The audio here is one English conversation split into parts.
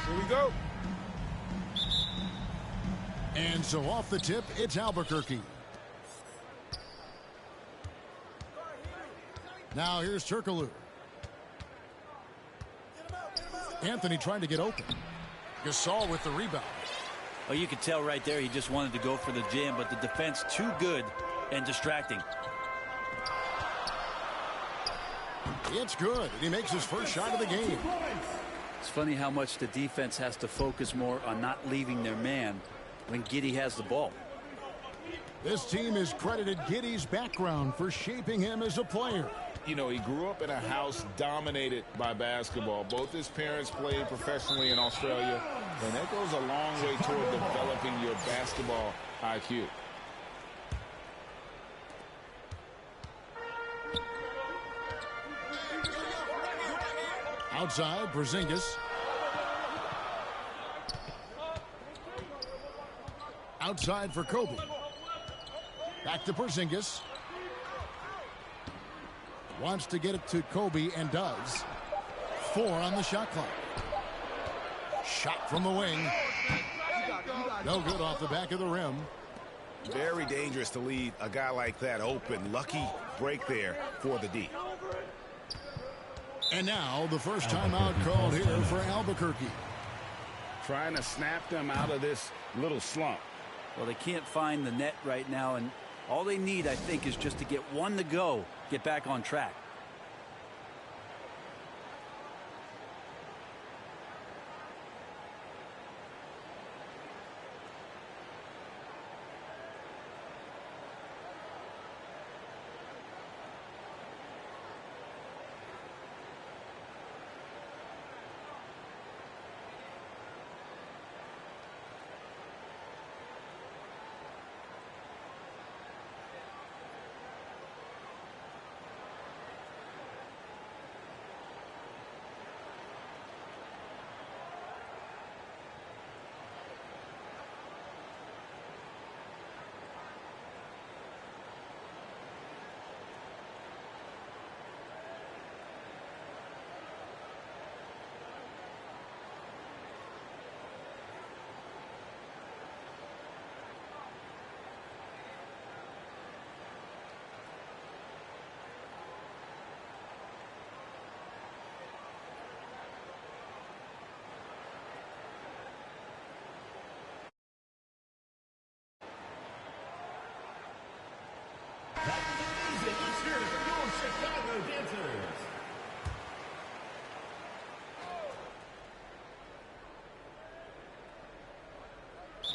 Here we go. And so off the tip, it's Albuquerque. Now here's Turkoglu. Anthony trying to get open. Gasol with the rebound. Oh, you could tell right there he just wanted to go for the jam, but the defense too good and distracting. It's good. He makes his first shot of the game. It's funny how much the defense has to focus more on not leaving their man when Giddey has the ball. This team has credited Giddey's background for shaping him as a player. You know, he grew up in a house dominated by basketball. Both his parents played professionally in Australia, and that goes a long way toward developing your basketball IQ. Outside, Porzingis. Outside for Kobe. Back to Porzingis. Wants to get it to Kobe and does. 4 on the shot clock. Shot from the wing. No good off the back of the rim. Very dangerous to leave a guy like that open. Lucky break there for the D. And now the first timeout called here for Albuquerque. Trying to snap them out of this little slump. Well, they can't find the net right now, and all they need, I think, is just to get one to go, get back on track.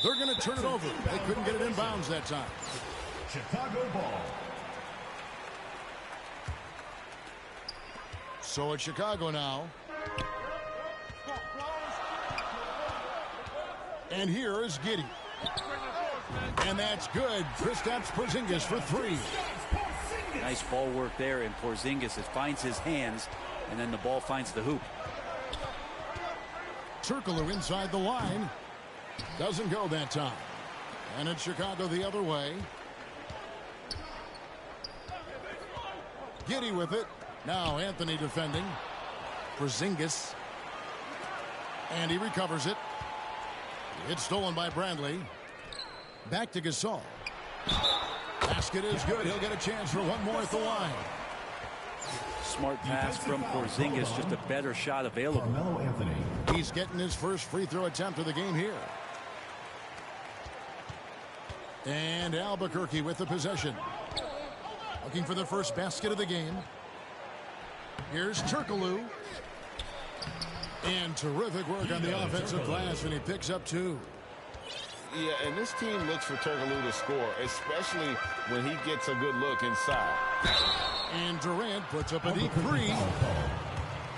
They're going to turn it over. They couldn't get it in bounds that time. Chicago ball. So it's Chicago now. And here is Giddey. And that's good. Kristaps Porzingis for 3. Nice ball work there, and Porzingis, it finds his hands, and then the ball finds the hoop. Turkoglu inside the line. Doesn't go that time. And it's Chicago the other way. Giddey with it. Now Anthony defending. Porzingis. And he recovers it. It's stolen by Bradley. Back to Gasol. Basket is good. He'll get a chance for one more at the line. Smart pass from Porzingis. Just a better shot available. Carmelo Anthony. He's getting his first free throw attempt of the game here. And Albuquerque with the possession. Looking for the first basket of the game. Here's Turkoglu. And terrific work on the offensive glass, and he picks up 2. Yeah, and this team looks for Turkoglu to score, especially when he gets a good look inside. And Durant puts up a deep 3.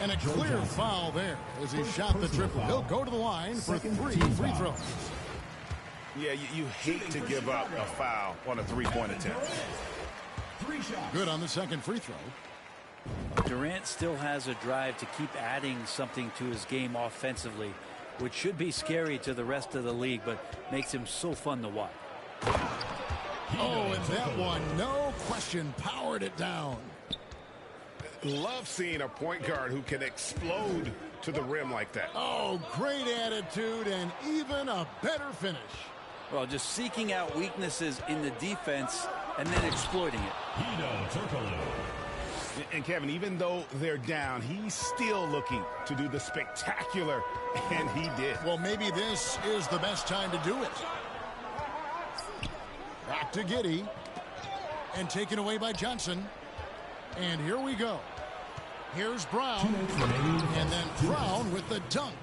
And a clear foul there as he shot the triple. He'll go to the line for 3 free throws. Yeah, you hate to give up a foul on a three-point attempt. Good on the second free throw. Durant still has a drive to keep adding something to his game offensively, which should be scary to the rest of the league, but makes him so fun to watch. Oh, and that one, no question, powered it down. Love seeing a point guard who can explode to the rim like that. Oh, great attitude and even a better finish. Well, just seeking out weaknesses in the defense and then exploiting it. Hedo Turkoglu. And Kevin, even though they're down, he's still looking to do the spectacular, and he did. Well, maybe this is the best time to do it. Back to Giddey. And taken away by Johnson. And here we go. Here's Brown. And then Brown with the dunk.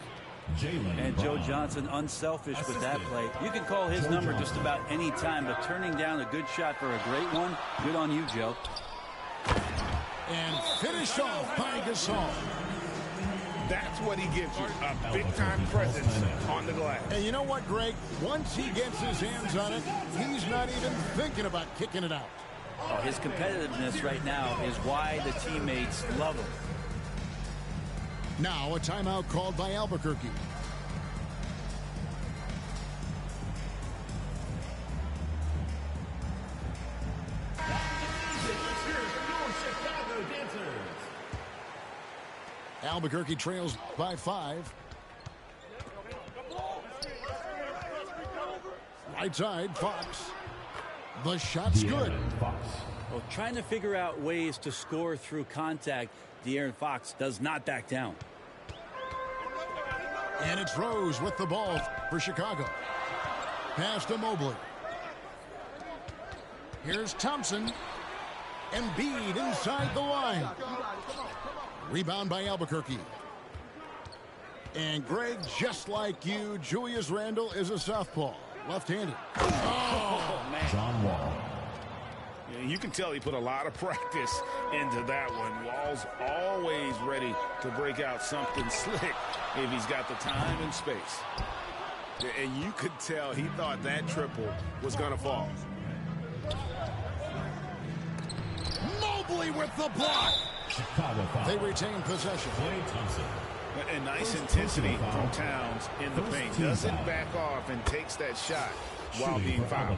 And Joe Johnson unselfish with that play. You can call his number just about any time, but turning down a good shot for a great one, good on you, Joe. And finished off by Gasol. That's what he gives you, a big-time presence on the glass. And you know what, Greg? Once he gets his hands on it, he's not even thinking about kicking it out. Oh, his competitiveness right now is why the teammates love him. Now a timeout called by Albuquerque. Albuquerque trails by 5. Right side, Fox. The shot's good. Well, trying to figure out ways to score through contact, De'Aaron Fox does not back down. And it's Rose with the ball for Chicago. Pass to Mobley. Here's Thompson. Embiid inside the line. Rebound by Albuquerque. And Greg, just like you, Julius Randle is a southpaw. Left-handed. Oh, man. John Wall. You can tell he put a lot of practice into that one. Wall's always ready to break out something slick if he's got the time and space. And you could tell he thought that triple was going to fall. Mobley with the block. Chicago foul. They retain possession. Klay Thompson. A nice intensity from Towns in the paint. Doesn't back off and takes that shot while being fouled.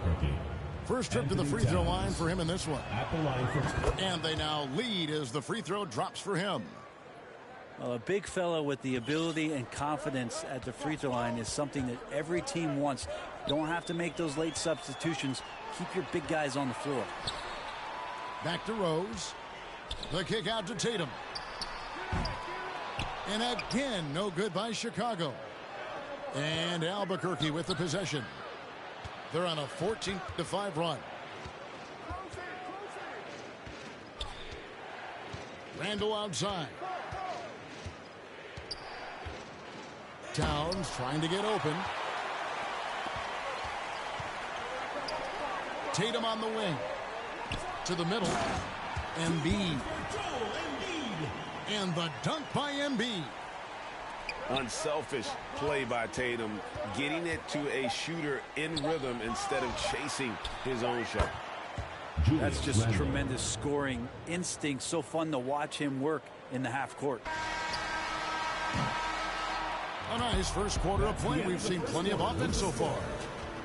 First trip to the free throw line for him in this one. At the line for And they now lead as the free throw drops for him. Well, a big fella with the ability and confidence at the free throw line is something that every team wants. Don't have to make those late substitutions. Keep your big guys on the floor. Back to Rose. The kick out to Tatum. And again, no good by Chicago. And Albuquerque with the possession. They're on a 14-5 run. Randle outside. Towns trying to get open. Tatum on the wing. To the middle. Embiid. And the dunk by Embiid. Unselfish play by Tatum, getting it to a shooter in rhythm instead of chasing his own shot. That's just tremendous scoring instinct. So fun to watch him work in the half court. A nice first quarter of play. We've seen plenty of offense so far.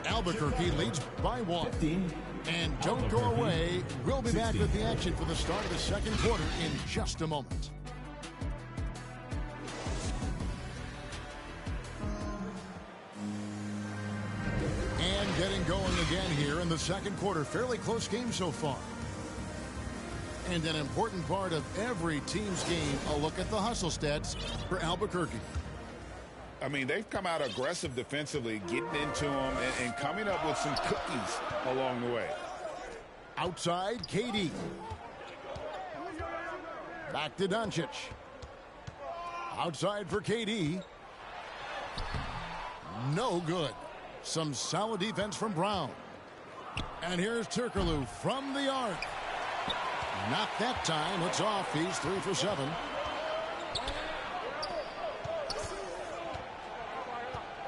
Albuquerque leads by 1. And don't go away. We'll be back with the action for the start of the second quarter in just a moment. And getting going again here in the second quarter. Fairly close game so far. And an important part of every team's game, a look at the hustle stats for Albuquerque. I mean, they've come out aggressive defensively, getting into them and coming up with some cookies along the way. Outside, KD. Back to Doncic. Outside for KD. No good. Some solid defense from Brown. And here's Turkoglu from the arc. Not that time. It's off. He's 3 for 7.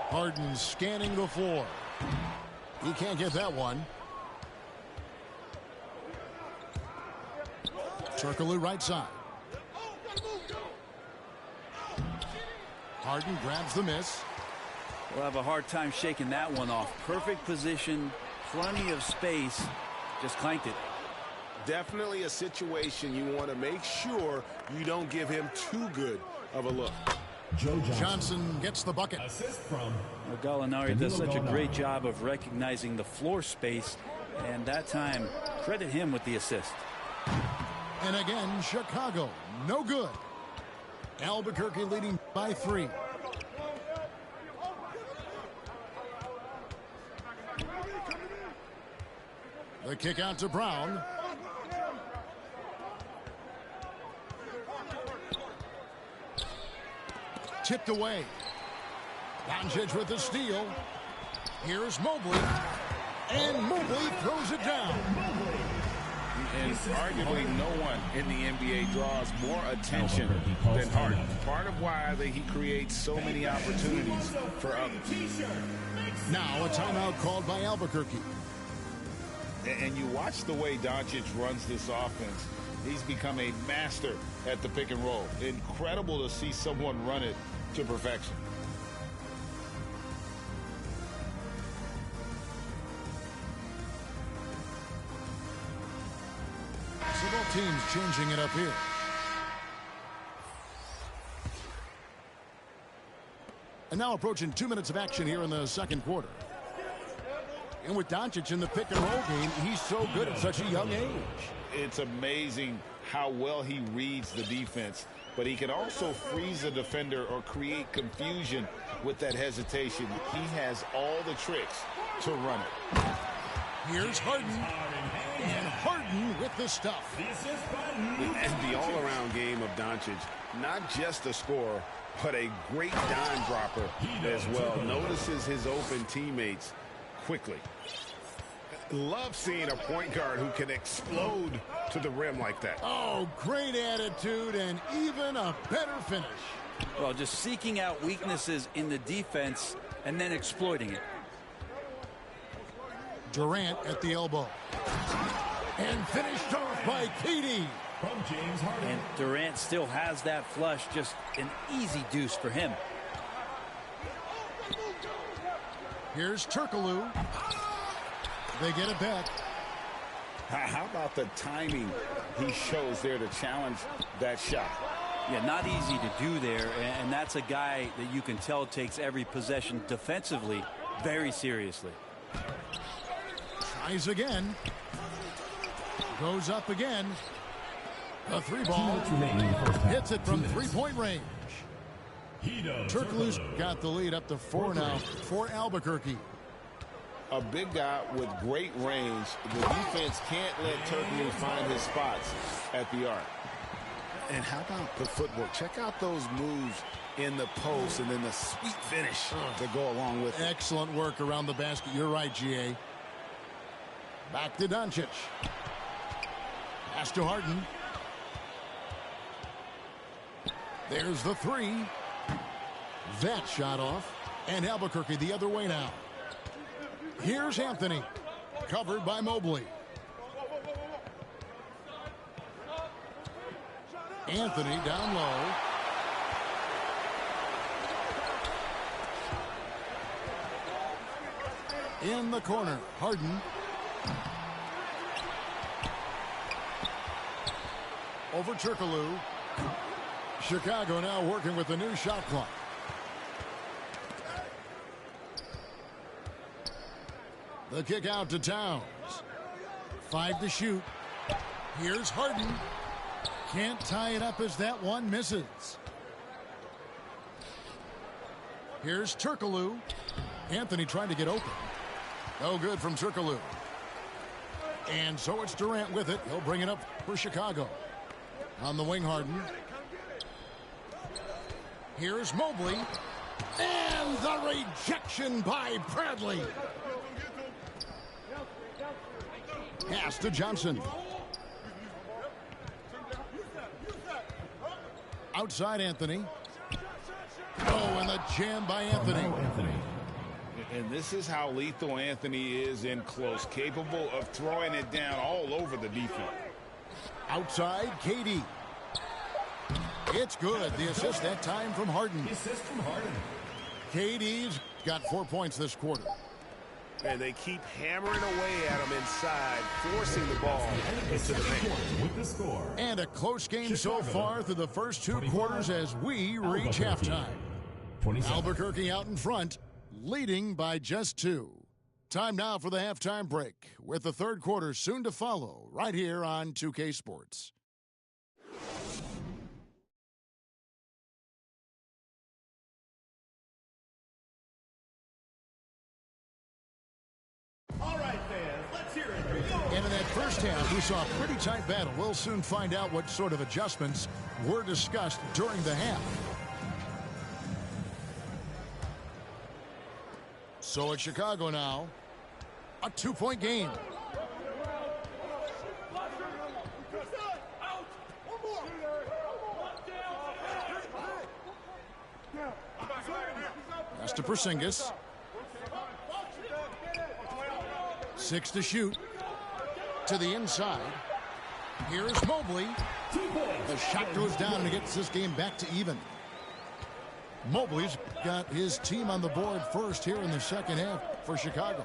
Harden scanning the floor. He can't get that one. Turkoglu right side. Harden grabs the miss. We'll have a hard time shaking that one off. Perfect position, plenty of space. Just clanked it. Definitely a situation you want to make sure you don't give him too good of a look. Joe Johnson. Johnson gets the bucket. Assist from Well, Gallinari does such a Gallinari. great job of recognizing the floor space, and that time, credit him with the assist. And again, Chicago, no good. Albuquerque leading by 3. The kick out to Brown. Tipped away. Doncic with the steal. Here's Mobley. And Mobley throws it down. And arguably no one in the NBA draws more attention than Harden. Part of why he creates so many opportunities for others. Now a timeout called by Albuquerque. And you watch the way Doncic runs this offense. He's become a master at the pick and roll. Incredible to see someone run it to perfection. So both teams changing it up here. And now approaching 2 minutes of action here in the second quarter. And with Doncic in the pick and roll game, he's so good at such a young age. It's amazing how well he reads the defense, but he can also freeze a defender or create confusion with that hesitation. He has all the tricks to run it. Here's Harden. And Harden with the stuff. And the all-around game of Doncic, not just a scorer, but a great dime dropper as well. Notices his open teammates quickly. Love seeing a point guard who can explode to the rim like that. Oh, great attitude and even a better finish. Well, just seeking out weaknesses in the defense and then exploiting it. Durant at the elbow. And finished off by KD. from James Harden. And Durant still has that flush, just an easy deuce for him. Here's Turkoglu. They get it back. How about the timing he shows there to challenge that shot? Yeah, not easy to do there, and that's a guy that you can tell takes every possession defensively very seriously. Tries again. Goes up again. A three ball. Hits it from three-point range. Turkoglu's got the lead up to 4 now for Albuquerque. A big guy with great range. The defense can't let Turkoglu find his spots at the arc. And how about the footwork? Check out those moves in the post and then the sweet finish to go along with it. Excellent work around the basket. You're right, GA. Back to Doncic. Pass to Harden. There's the three. That shot off. And Albuquerque the other way now. Here's Anthony. Covered by Mobley. Anthony down low. In the corner, Harden. Over Turkoglu. Chicago now working with the new shot clock. The kick out to Towns. 5 to shoot. Here's Harden. Can't tie it up as that one misses. Here's Turkoglu. Anthony trying to get open. No good from Turkoglu. And so it's Durant with it. He'll bring it up for Chicago. On the wing, Harden. Here's Mobley. And the rejection by Bradley. Pass to Johnson. Outside Anthony. Oh, and the jam by Anthony. And this is how lethal Anthony is in close. Capable of throwing it down all over the defense. Outside, KD. It's good. The assist that time from Harden. Assist from Harden. KD's got 4 points this quarter. And they keep hammering away at him inside, forcing the ball into the paint. With the score. And a close game so far through the first 2 quarters as we reach halftime. 27. Albuquerque out in front, leading by just 2. Time now for the halftime break, with the third quarter soon to follow, right here on 2K Sports. All right, fans, let's hear it. And in that first half, we saw a pretty tight battle. We'll soon find out what sort of adjustments were discussed during the half. So it's Chicago now. A 2-point game. That's to Porzingis. 6 to shoot. To the inside. Here's Mobley. The shot goes down and it gets this game back to even. Mobley's got his team on the board first here in the second half for Chicago.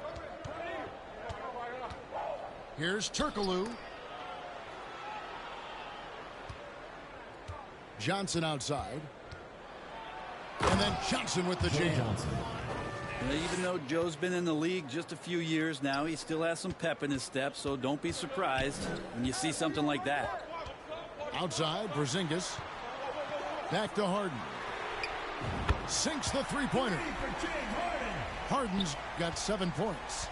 Here's Turkoglu. Johnson outside. And then Johnson with the jam. Even though Joe's been in the league just a few years now, he still has some pep in his step, so don't be surprised when you see something like that. Outside, Porzingis. Back to Harden. Sinks the three-pointer. Harden's got 7 points.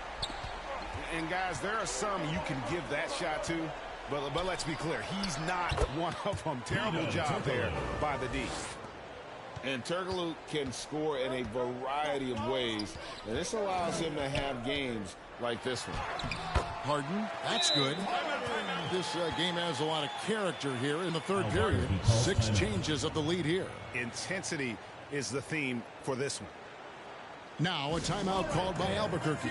And guys, there are some you can give that shot to, but let's be clear, he's not one of them. Terrible job there by the D. And Turkoglu can score in a variety of ways, and this allows him to have games like this one. Harden, that's good. This game has a lot of character here in the third period. 6 changes of the lead here. Intensity is the theme for this one. Now a timeout called by Albuquerque.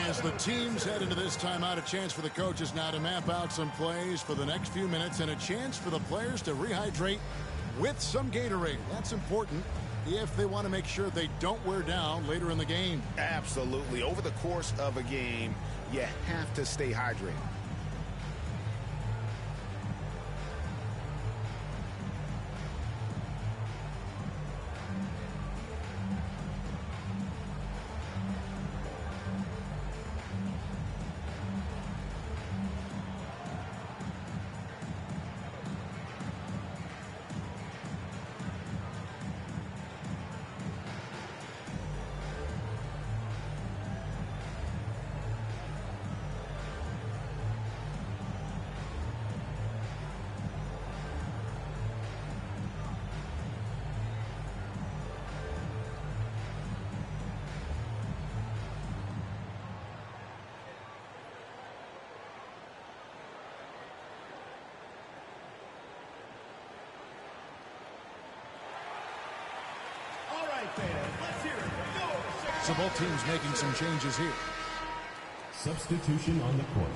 As the teams head into this timeout, a chance for the coaches now to map out some plays for the next few minutes and a chance for the players to rehydrate with some Gatorade. That's important if they want to make sure they don't wear down later in the game. Absolutely. Over the course of a game, you have to stay hydrated. So both teams making some changes here. Substitution on the court.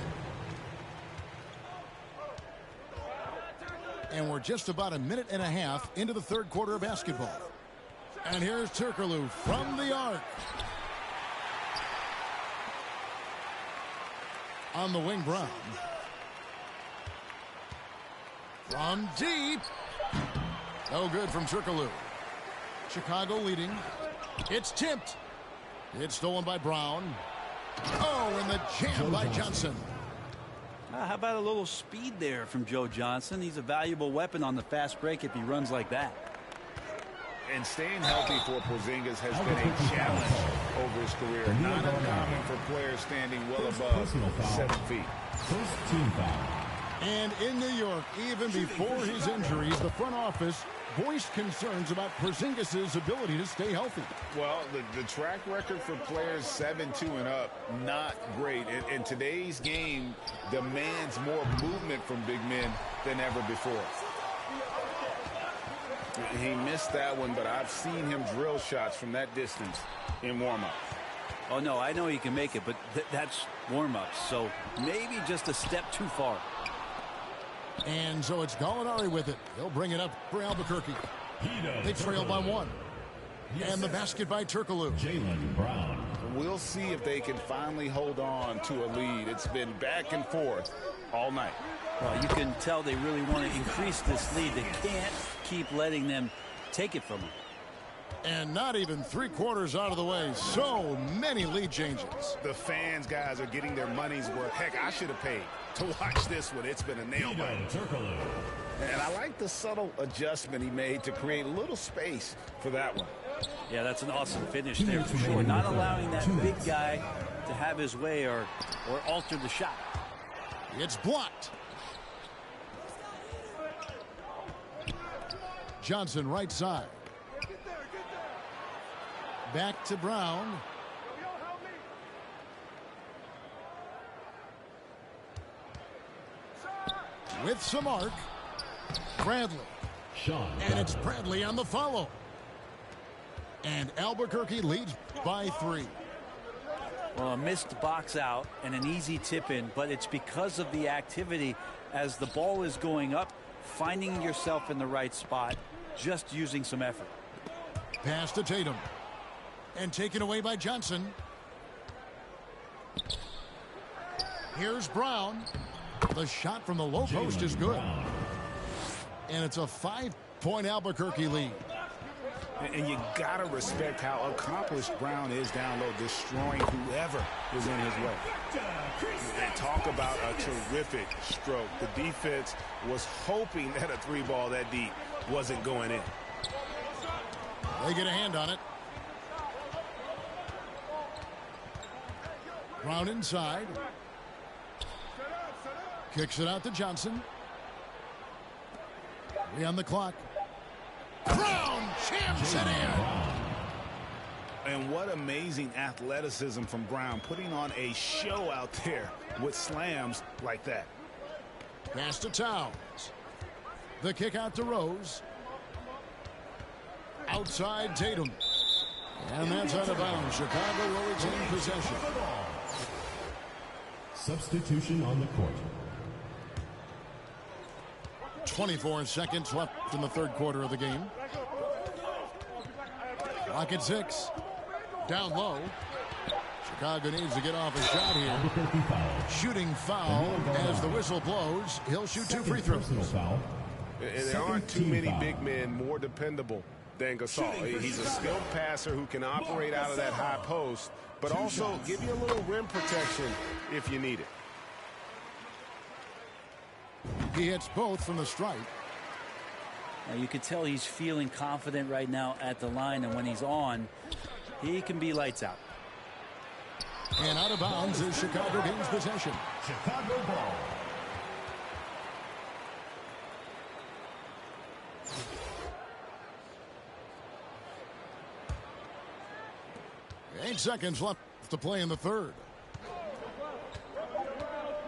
And we're just about a minute and a half into the third quarter of basketball. And here's Turkoglu from the arc. On the wing, Brown. From deep. No good from Turkoglu. Chicago leading. It's tipped. It's stolen by Brown. Oh, and the jam by Johnson. How about a little speed there from Joe Johnson? He's a valuable weapon on the fast break if he runs like that. And staying healthy for Porzingis has been a challenge over his career. Not uncommon for players standing well above 7 feet. First team foul. And in New York, even before his injuries, the front office voiced concerns about Porzingis' ability to stay healthy. Well, the track record for players 7'2" and up, not great. And today's game demands more movement from big men than ever before. He missed that one, but I've seen him drill shots from that distance in warm-up. Oh, no, I know he can make it, but that's warm-ups, so maybe just a step too far. And so it's Gallinari with it. He'll bring it up for Albuquerque. They trail by 1. And the basket by Turkoglu. Jaylen Brown. we'll see if they can finally hold on to a lead. It's been back and forth all night. Well, you can tell they really want to increase this lead. They can't keep letting them take it from them. And not even 3/4 out of the way. So many lead changes. The fans, guys, are getting their money's worth. Heck, I should have paid to watch this one. It's been a nail-biter. And I like the subtle adjustment he made to create a little space for that one. Yeah, that's an awesome finish there for sure. Not allowing that big guy to have his way or alter the shot. It's blocked. Johnson right side. Back to Brown. With some arc. Bradley. And it's Bradley on the follow. And Albuquerque leads by 3. Well, a missed box out and an easy tip in, but it's because of the activity as the ball is going up, finding yourself in the right spot, just using some effort. Pass to Tatum. And taken away by Johnson. Here's Brown. The shot from the low post is good. And it's a 5-point Albuquerque lead. And you got to respect how accomplished Brown is down low, destroying whoever is in his way. And talk about a terrific stroke. The defense was hoping that a 3-ball that deep wasn't going in. They get a hand on it. Brown inside. Kicks it out to Johnson. 3 on the clock. Brown jams it in. And what amazing athleticism from Brown, putting on a show out there with slams like that. Pass to Towns. The kick out to Rose. Outside Tatum. And that's out of bounds. Chicago will retain possession. Substitution on the court. 24 seconds left in the third quarter of the game. Clock at 6. Down low. Chicago needs to get off a shot here. Shooting foul as the whistle blows. He'll shoot 2 free throws. And there aren't too many big men more dependable than Gasol. He's a skilled passer who can operate out of that high post, but also give you a little rim protection if you need it. He hits both from the stripe. Now you can tell he's feeling confident right now at the line, and when he's on, he can be lights out. And out of bounds as Chicago gains possession. Chicago ball. Eight seconds left to play in the third.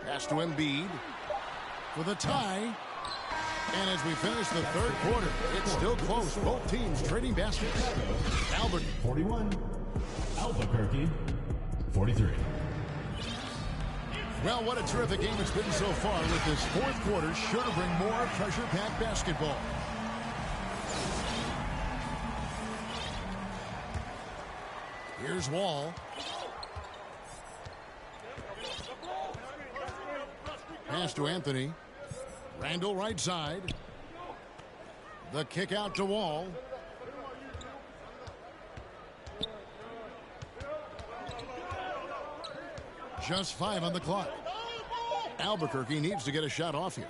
Pass to Embiid for the tie. And as we finish the third quarter, it's still close. Both teams trading baskets. Albert 41. Albuquerque 43. Well, what a terrific game it's been so far, with this fourth quarter sure to bring more pressure-packed basketball. Here's Wall. Pass to Anthony. Randall right side. The kick out to Wall. Just 5 on the clock. Albuquerque needs to get a shot off here.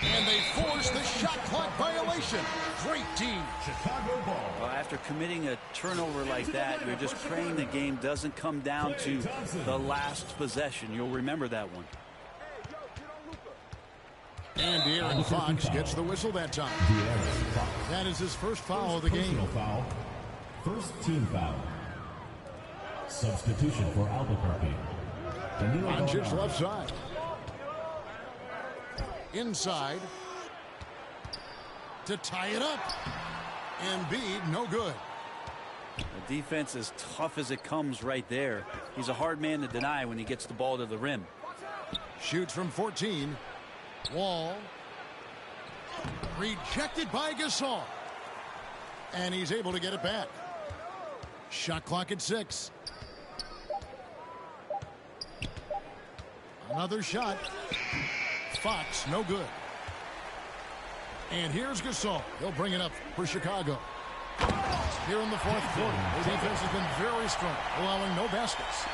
And they force the shot clock violation. Great team. Chicago ball. Well, after committing a turnover like that, you're just praying the game doesn't come down to the last possession. You'll remember that one. And De'Aaron Fox gets the whistle that time. De'Aaron Fox. That is his first foul of the game. Personal foul. First team foul. Substitution for Albuquerque. Danilo Doncic Gallinari. left side. Inside. To tie it up. Embiid, no good. The defense is tough as it comes right there. He's a hard man to deny when he gets the ball to the rim. Shoots from 14. Wall. Rejected by Gasol. And he's able to get it back. Shot clock at 6. Another shot. Fox, no good. And here's Gasol. He'll bring it up for Chicago. Here in the fourth quarter, the defense has been very strong, allowing no baskets.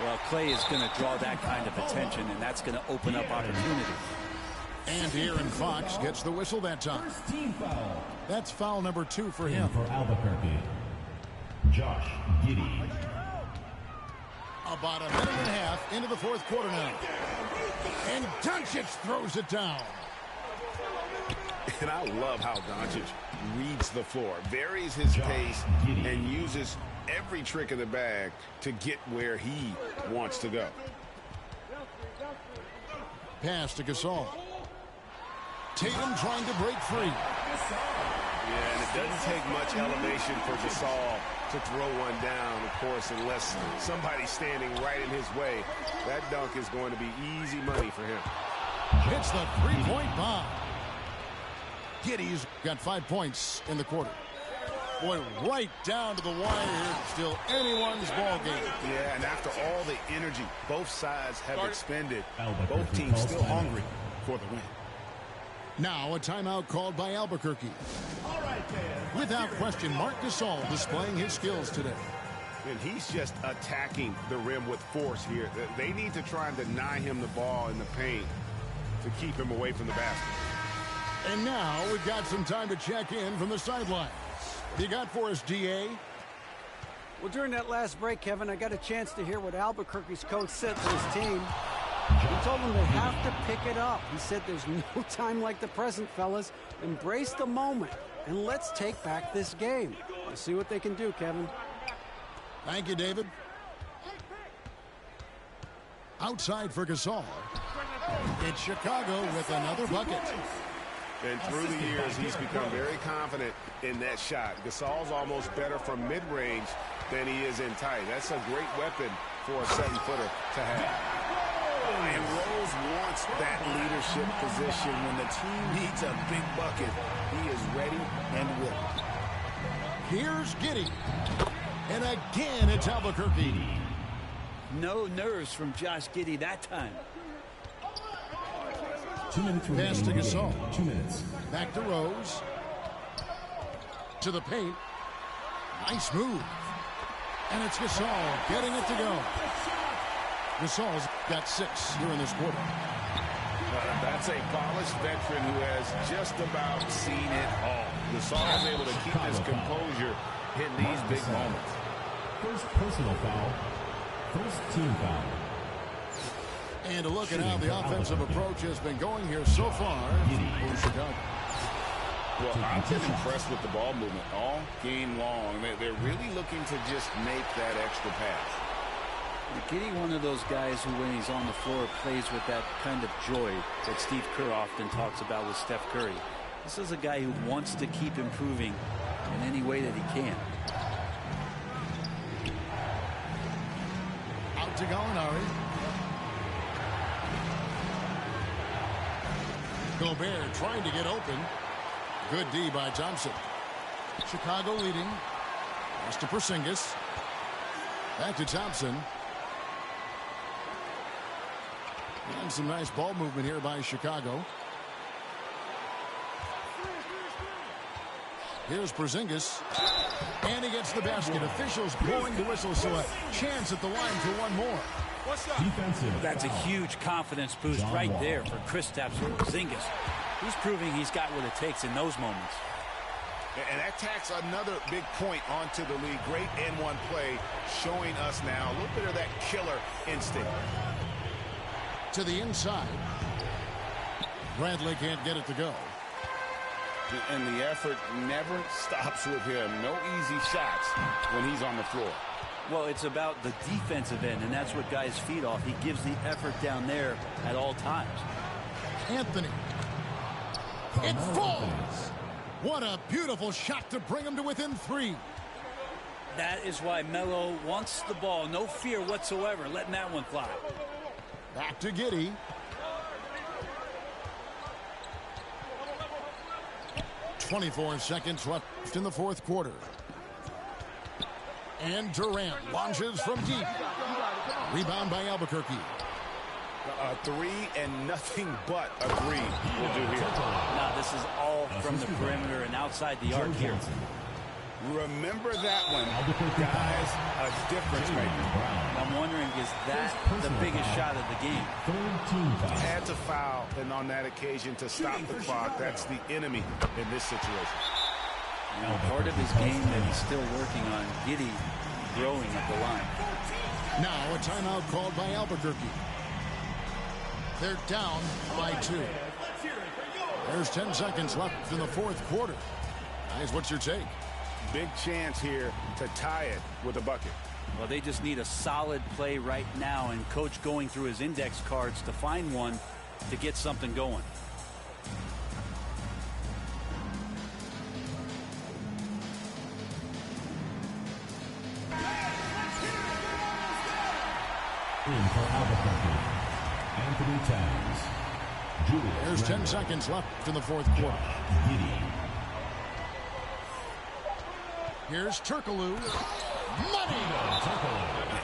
Well, Clay is going to draw that kind of attention, and that's going to open up opportunity. And De'Aaron Fox gets the whistle that time. First team foul. That's foul number 2 for him. For Albuquerque, Josh Giddey. About a minute and a half into the fourth quarter now. And Doncic throws it down. And I love how Doncic reads the floor, varies his pace, and uses every trick in the bag to get where he wants to go. Pass to Gasol. Tatum trying to break free. Yeah, and it doesn't take much elevation for Gasol to throw one down, of course, unless somebody's standing right in his way. That dunk is going to be easy money for him. Hits the three-point bomb. Giddey's got 5 points in the quarter. Boy, right down to the wire here. Still anyone's ball game. Yeah, and after all the energy both sides have expended, Albuquerque both teams still calls hungry for the win. Now a timeout called by Albuquerque. All right, fans. Without question, Marc Gasol displaying his skills today. And he's just attacking the rim with force here. They need to try and deny him the ball in the paint to keep him away from the basket. And now we've got some time to check in from the sidelines. What do you got for us, D.A.? Well, during that last break, Kevin, I got a chance to hear what Albuquerque's coach said to his team. He told them they have to pick it up. He said there's no time like the present, fellas. Embrace the moment, and let's take back this game. We'll see what they can do, Kevin. Thank you, David. Outside for Gasol. It's Chicago with another bucket. And through the years, he's become very confident in that shot. Gasol's almost better from mid-range than he is in tight. That's a great weapon for a 7-footer to have. And Rose wants that leadership position. When the team needs a big bucket, he is ready and willing. Here's Giddey. And again, it's Albuquerque. No nerves from Josh Giddey that time. 2 minutes remaining. Pass to Gasol. 2 minutes. Back to Rose. To the paint. Nice move. And it's Gasol getting it to go. Gasol's got 6 here in this quarter. That's a polished veteran who has just about seen it all. Gasol is able to keep his composure in these big moments. First personal foul. First team foul. And to look at how the offensive approach has been going here so far for Chicago. Well, I've been impressed with the ball movement all game long. They're really looking to just make that extra pass. Giddey, one of those guys who, when he's on the floor, plays with that kind of joy that Steve Kerr often talks about with Steph Curry. This is a guy who wants to keep improving in any way that he can. Out to Gallinari. Gobert trying to get open. Good D by Thompson. Chicago leading. Pass to Porzingis. Back to Thompson. And some nice ball movement here by Chicago. Here's Porzingis. And he gets the basket. Officials blowing the whistle, so a chance at the line for one more. Defensive. That's a huge confidence boost right there for Kristaps Porzingis. He's proving he's got what it takes in those moments. And that tacks another big point onto the league. Great N1 play showing us now a little bit of that killer instinct. To the inside. Bradley can't get it to go. And the effort never stops with him. No easy shots when he's on the floor. Well, it's about the defensive end, and that's what guys feed off. He gives the effort down there at all times. Anthony. It falls. What a beautiful shot to bring him to within 3. That is why Melo wants the ball. No fear whatsoever letting that one fly. Back to Giddey. .24 seconds left in the fourth quarter. And Durant launches from deep. Rebound by Albuquerque. A three and nothing but a three will do here. Now this is all from the perimeter and outside the arc here. Remember that one, guys, a difference maker. I'm wondering, is that the biggest shot of the game? Had to foul, and on that occasion to stop the clock. That's the enemy in this situation. You know, part of his game that he's still working on, Giddey growing at the line. Now a timeout called by Albuquerque. They're down by 2. There's 10 seconds left in the fourth quarter. Guys, what's your take? Big chance here to tie it with a bucket. Well, they just need a solid play right now, and Coach going through his index cards to find one to get something going. In for Albuquerque, Anthony Towns. Julius There's 10 Randle. seconds left in the fourth quarter. Giddey. Here's Turkoglu. Money!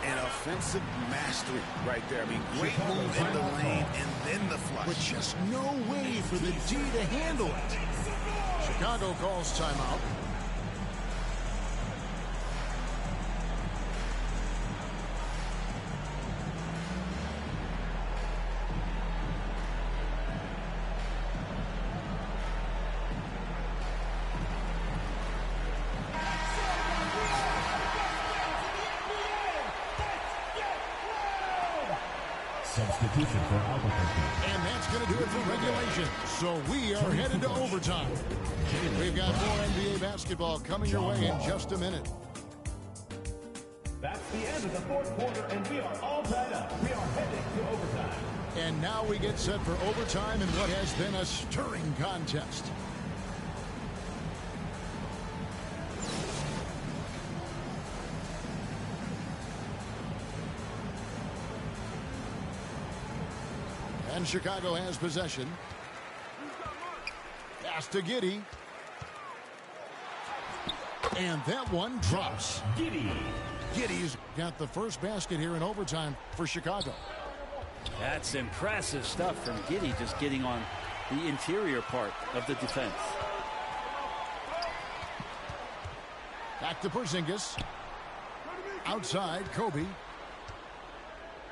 An offensive mastery right there. I mean, great move in the lane and then the flush. With just no way for the D to handle it. Chicago calls timeout. Substitution for Albuquerque. And that's going to do it for regulation. So we are headed to overtime. We've got more NBA basketball coming your way in just a minute. That's the end of the fourth quarter, and we are all tied up. We are heading to overtime. And now we get set for overtime in what has been a stirring contest. And Chicago has possession. Pass to Giddey. And that one drops. Giddey's got the first basket here in overtime for Chicago. That's impressive stuff from Giddey, just getting on the interior part of the defense. Back to Porzingis. Outside, Kobe.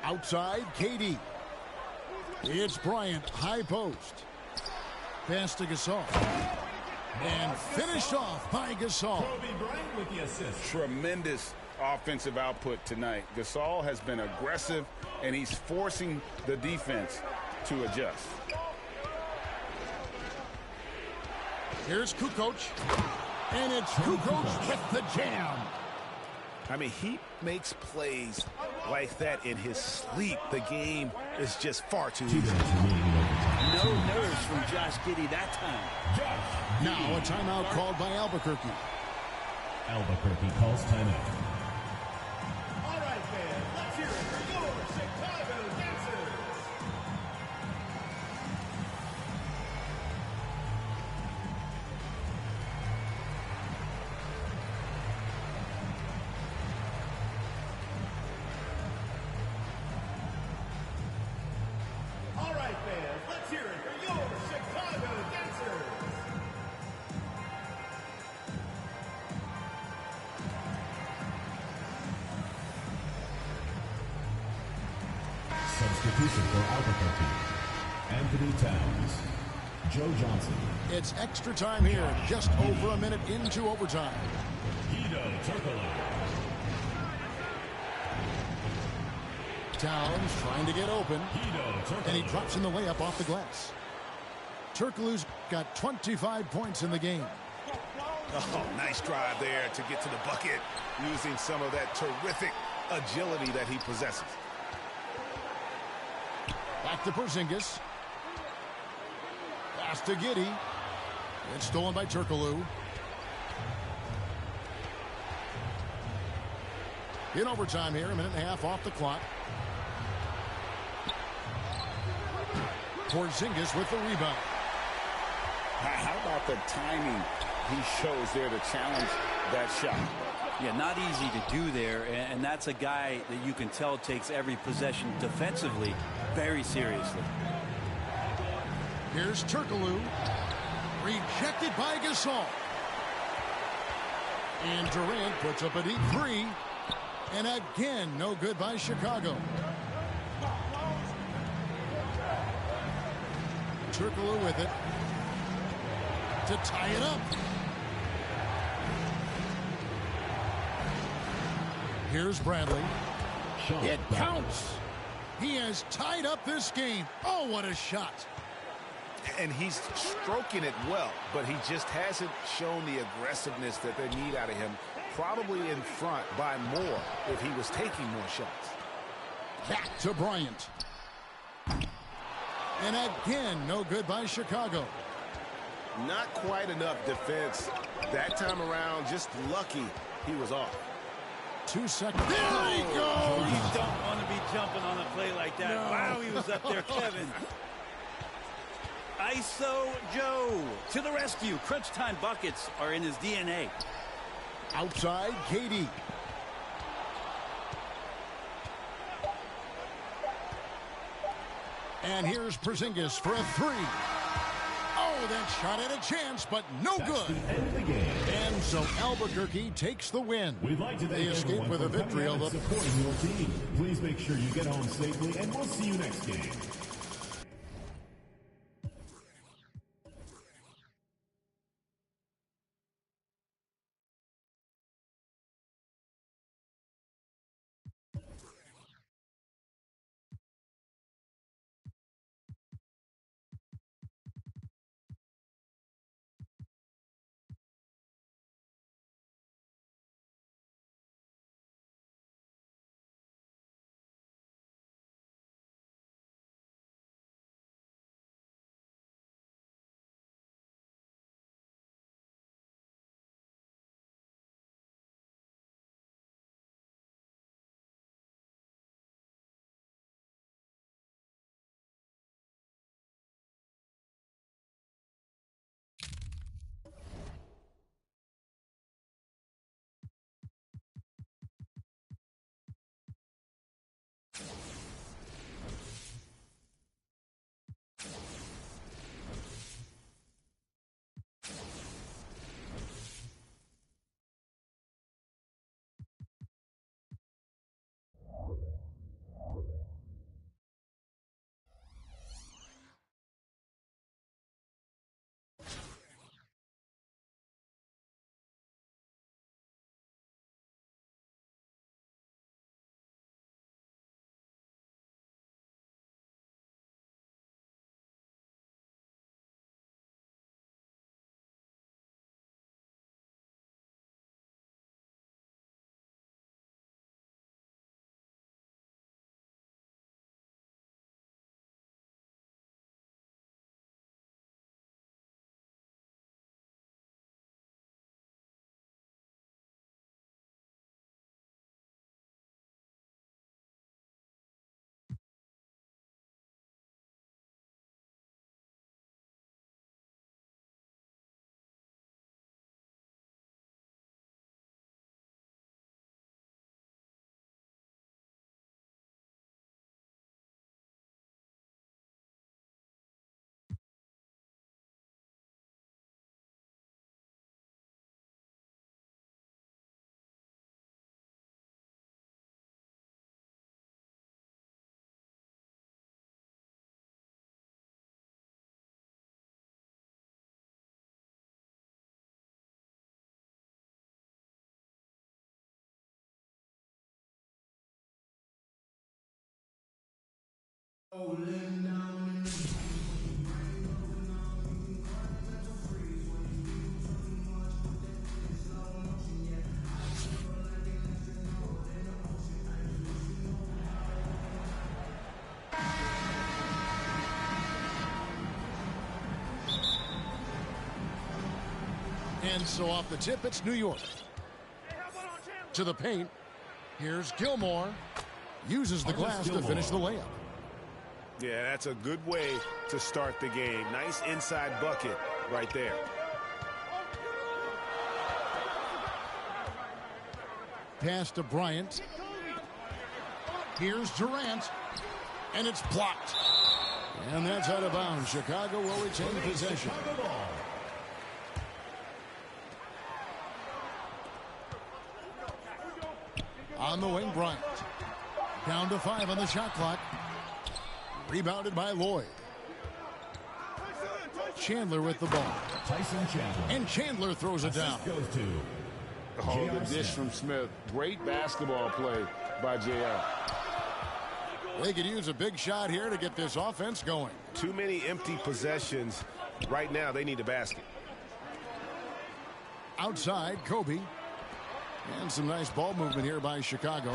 Outside, KD. It's Bryant, high post. Pass to Gasol. And finished off by Gasol. Kobe Bryant with the assist. Tremendous offensive output tonight. Gasol has been aggressive, and he's forcing the defense to adjust. Here's Kukoc. And it's Kukoc with the jam. I mean, he makes plays like that in his sleep. The game is just far too easy. No nerves from Josh Giddey that time. Now a timeout called by Albuquerque. Albuquerque calls timeout. All right, fans, let's hear it for your Chicago dancers. All right, fans, let's hear it for your Chicago dancers. Substitution for Albuquerque. Anthony Towns. Joe Johnson. It's extra time here, just over a minute into overtime. Hedo Turkoglu. Towns trying to get open. Hedo Turkoglu. And he drops in the layup off the glass. Turkoglu's got 25 points in the game. Oh, nice drive there to get to the bucket, using some of that terrific agility that he possesses. Back to Porzingis. Pass to Giddey. It's stolen by Turkoglu. In overtime here, a minute and a half off the clock. Porzingis with the rebound. How about the timing he shows there to challenge that shot. Yeah, not easy to do there, and that's a guy that you can tell takes every possession defensively very seriously. Here's Turkoglu. Rejected by Gasol. And Durant puts up a deep three. And again, no good by Chicago. Turkoglu with it to tie it up. Here's Bradley. It counts. He has tied up this game. Oh, what a shot. And he's stroking it well, but he just hasn't shown the aggressiveness that they need out of him. Probably in front by more if he was taking more shots. Back to Bryant. And again, no good by Chicago. Not quite enough defense that time around. Just lucky he was off. 2 seconds. There he goes. You don't want to be jumping on a play like that. No. Wow, he was up there, Kevin. ISO Joe to the rescue. Crunch time buckets are in his DNA. Outside, KD. And here's Porzingis for a three. Oh, that shot had a chance, but no good. And so Albuquerque takes the win. We'd like to they thank escape with a victory and supporting your team. Please make sure you get home safely, and we'll see you next game. And so off the tip, it's New York. To the paint. Here's Gilmore. Uses the glass to finish the layup. Yeah, that's a good way to start the game. Nice inside bucket right there. pass to Bryant. Here's Durant. And it's blocked. And that's out of bounds. Chicago will retain possession. On the wing, Bryant. Down to 5 on the shot clock. Rebounded by Lloyd. Chandler with the ball. Tyson Chandler. And Chandler throws it down. Goes to Oh, the dish from Smith. Great basketball play by JR. They could use a big shot here to get this offense going. Too many empty possessions. Right now, they need a basket. Outside, Kobe. And some nice ball movement here by Chicago.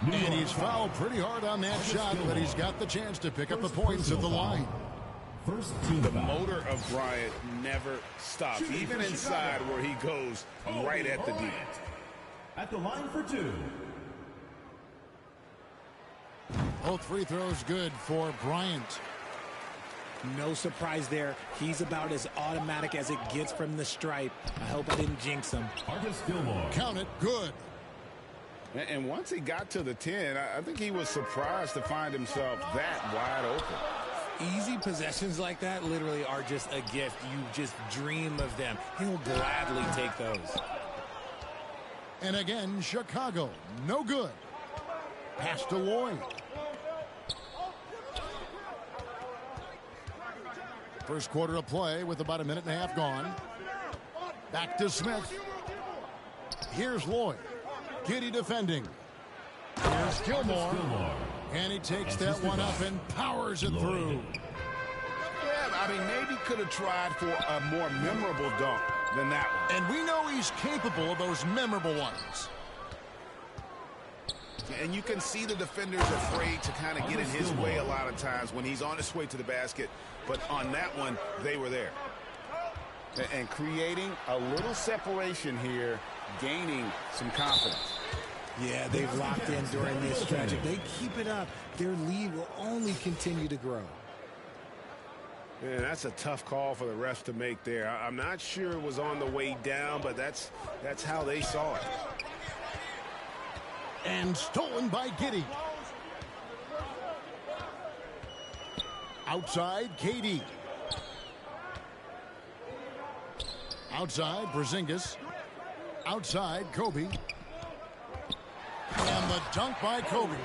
And he's fouled pretty hard on that shot, but he's got the chance to pick up the points at the line. First team The foul. motor of Bryant never stops, even inside where he goes right at the D. At the line for 2. Both free throws good for Bryant. No surprise there. He's about as automatic as it gets from the stripe. I hope I didn't jinx him. Marcus Gilmore. Count it, good. And once he got to the 10, I think he was surprised to find himself that wide open. Easy possessions like that literally are just a gift. You just dream of them. He'll gladly take those. And again, Chicago, no good. Pass to Lloyd. First quarter of play with about a minute and a half gone. Back to Smith. Here's Lloyd. Giddey defending. Here's Gilmore. And he takes that one up and powers it through. Yeah, I mean, maybe could have tried for a more memorable dunk than that one. And we know he's capable of those memorable ones. And you can see the defenders afraid to kind of get in his way a lot of times when he's on his way to the basket. But on that one, they were there. And creating a little separation here, gaining some confidence. Yeah, they've locked in during this stretch. If they keep it up, their lead will only continue to grow. Man, that's a tough call for the refs to make there. I'm not sure it was on the way down, but that's how they saw it. And stolen by Giddey. Outside, KD. Outside, Porzingis. Outside, Kobe. And the dunk by Kobe.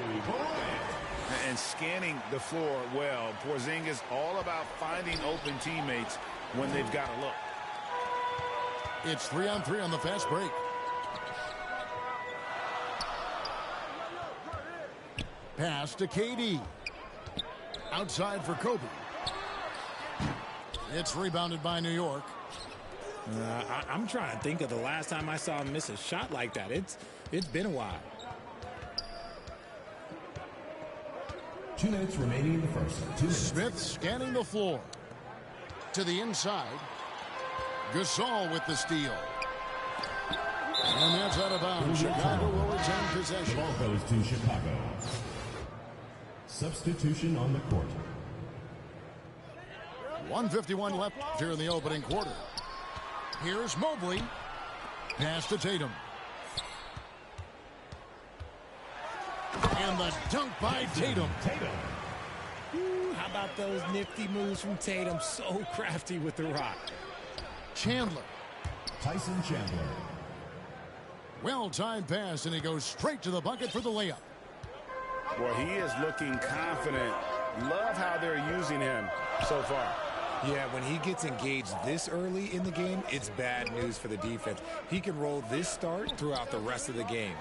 And scanning the floor well. Porzingis all about finding open teammates when they've got a look. It's 3-on-3 on the fast break. Pass to KD. Outside for Kobe. It's rebounded by New York. I'm trying to think of the last time I saw him miss a shot like that. It's been a while. 2 minutes remaining in the first. 2 minutes. Smith scanning the floor. To the inside. Gasol with the steal. And that's out of bounds. Chicago will retain The possession. ball goes to Chicago. Substitution on the court. 1:51 left here in the opening quarter. Here's Mobley. Pass to Tatum. And the dunk by Tatum. Ooh, how about those nifty moves from Tatum? So crafty with the rock. Chandler. Tyson Chandler. Well-timed pass, and he goes straight to the bucket for the layup. Well, he is looking confident. Love how they're using him so far. Yeah, when he gets engaged this early in the game, it's bad news for the defense. He can roll this start throughout the rest of the game.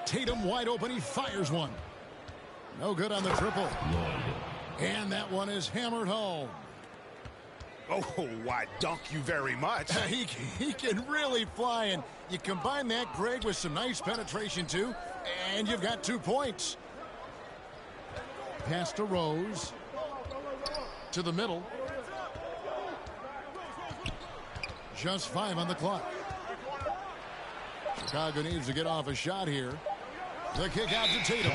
Tatum wide open. He fires one. No good on the triple. And that one is hammered home. Oh, why, dunk you very much. He can really fly, and you combine that, Greg, with some nice penetration, too, and you've got 2 points. Pass to Rose. To the middle. Just 5 on the clock. Chicago needs to get off a shot here. The kick out to Tatum.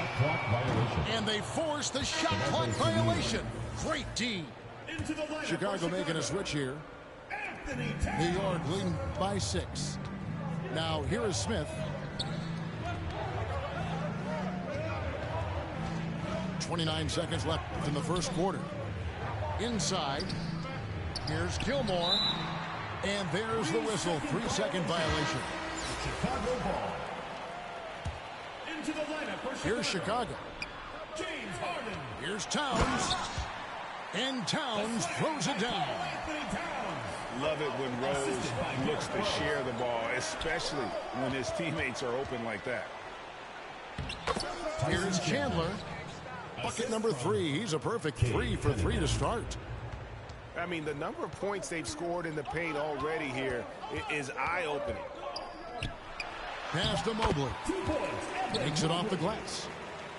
And they force the shot clock violation. Great D. Chicago making a switch here. New York leading by 6. Now here is Smith. 29 seconds left in the first quarter. Inside. Here's Gilmore. And there's the whistle. 3-second violation. Chicago ball. Into the lineup for Chicago. Here's Chicago. James Harden. Here's Towns. And Towns throws it down. Anthony Towns. Love it when Rose looks to share the ball, especially when his teammates are open like that. Here's Chandler. Bucket number 3. He's a perfect 3 for 3 to start. I mean, the number of points they've scored in the paint already here is eye-opening. Pass to Mobley. Takes it off the glass.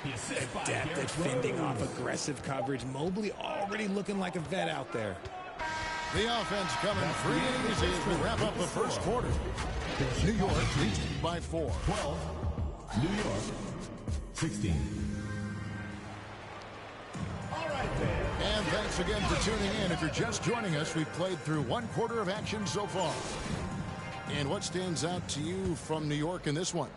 Adept at fending off aggressive coverage. Mobley already looking like a vet out there. The offense coming free and easy as we wrap up the first quarter. New York leads by 4. 12. New York 16. All right, then. And thanks again for tuning in. If you're just joining us, we've played through 1 quarter of action so far. And what stands out to you from New York in this one?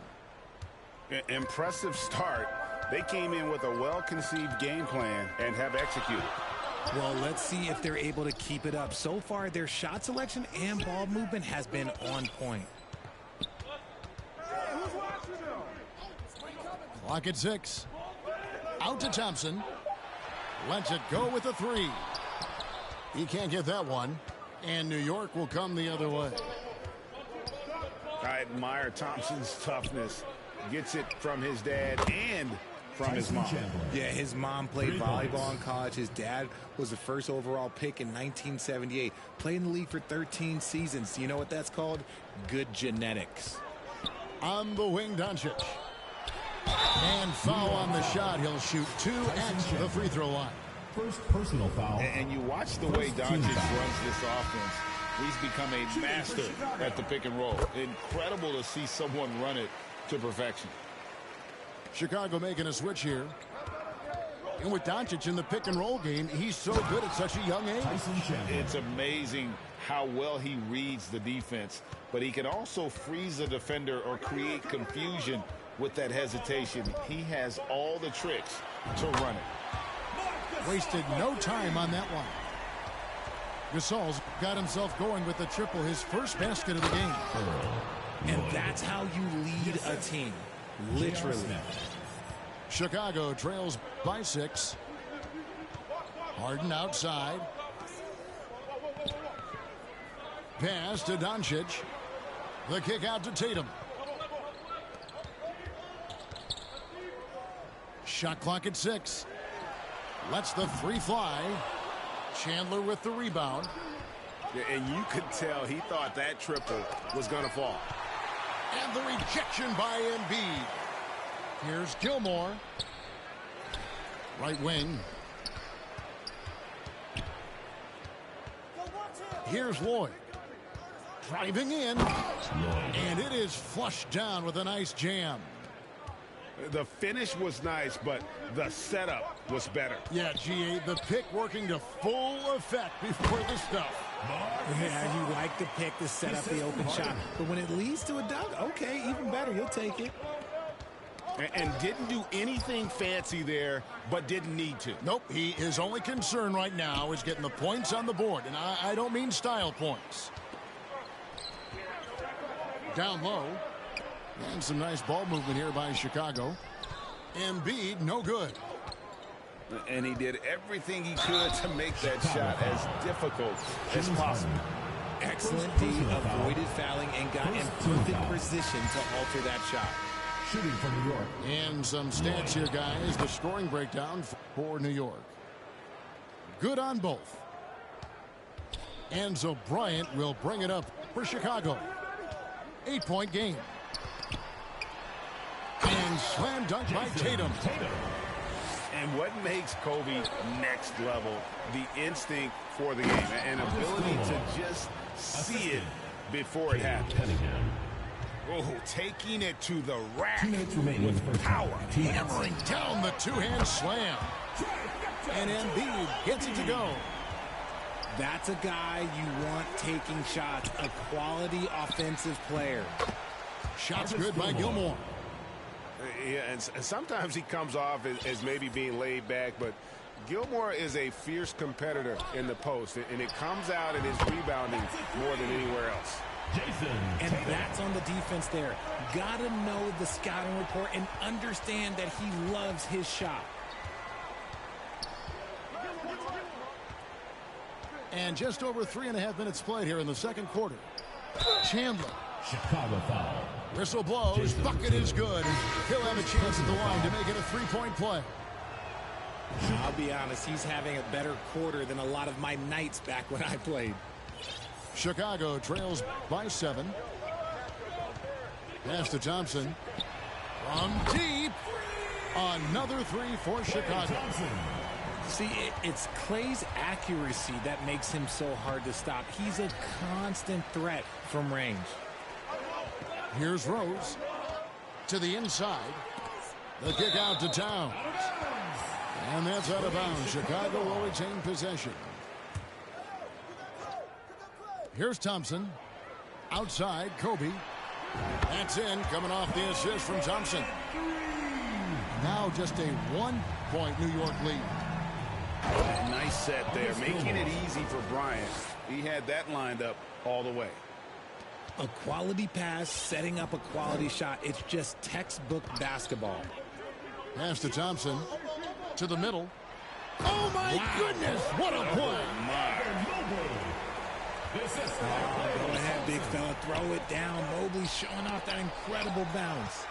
Impressive start. They came in with a well-conceived game plan and have executed. Well, let's see if they're able to keep it up. So far, their shot selection and ball movement has been on point. Clock at 6. Out to Thompson. Lets it go with a 3. He can't get that one. And New York will come the other way. I admire Thompson's toughness. Gets it from his dad and from his mom. Yeah, his mom played volleyball in college. His dad was the first overall pick in 1978. Played in the league for 13 seasons. You know what that's called? Good genetics. On the wing, Doncic. And foul on the shot. He'll shoot 2 at the free throw line. First personal foul. And you watch the way Doncic runs this offense. He's become a master at the pick and roll. Incredible to see someone run it to perfection. Chicago making a switch here. And with Doncic in the pick and roll game, he's so good at such a young age. It's amazing how well he reads the defense, but he can also freeze a defender or create confusion with that hesitation. He has all the tricks to run it. Wasted no time on that one. Gasol's got himself going with the triple, his first basket of the game. And that's how you lead a team. Literally. Chicago trails by 6. Harden outside. Pass to Doncic. The kick out to Tatum. Shot clock at 6. Lets the 3 fly. Chandler with the rebound. And you could tell he thought that triple was going to fall. And the rejection by Embiid. Here's Gilmore. Right wing. Here's Lloyd. Driving in. And it is flushed down with a nice jam. The finish was nice, but the setup was better. Yeah, GA, the pick working to full effect before the stuff. Yeah, you like the pick to set up the open shot. But when it leads to a dunk, okay, even better. You'll take it. And didn't do anything fancy there, but didn't need to. Nope, his only concern right now is getting the points on the board. And I don't mean style points. Down low. And some nice ball movement here by Chicago. Embiid, no good. And he did everything he could to make that shot as difficult as possible. Excellent D, avoided fouling, and got in perfect position to alter that shot. Shooting from New York. And some stats here, guys. The scoring breakdown for New York. Good on both. Enzo Bryant will bring it up for Chicago. 8-point game. And slam dunk by Tatum. And what makes Kobe next level? The instinct for the game. An ability to just see it before it happens. Oh, taking it to the rack. 2 minutes remaining in the first power. Hammering down the 2-hand slam. And Embiid gets it to go. That's a guy you want taking shots, a quality offensive player. Shots good by Gilmore. Yeah, and sometimes he comes off as maybe being laid back, but Gilmore is a fierce competitor in the post, and it comes out in his rebounding more than anywhere else. And that's on the defense there. Got to know the scouting report and understand that he loves his shot. And just over 3.5 minutes played here in the second quarter. Chandler. Chicago foul. Whistle blows. Bucket is good. He'll have a chance at the line to make it a three-point play. I'll be honest, he's having a better quarter than a lot of my nights back when I played. Chicago trails by 7. Pass to Thompson. From deep. Another three for Chicago. See, it's Clay's accuracy that makes him so hard to stop. He's a constant threat from range. Here's Rose to the inside. The kick out to Towns. And that's out of bounds. Chicago will retain possession. Here's Thompson. Outside, Kobe. That's in, coming off the assist from Thompson. Now just a 1-point New York lead. Nice set there, making it easy for Bryant. He had that lined up all the way. A quality pass, setting up a quality shot. It's just textbook basketball. Pass to Thompson. To the middle. Oh, my goodness. What a play. Go ahead, big fella. Throw it down. Mobley showing off that incredible bounce.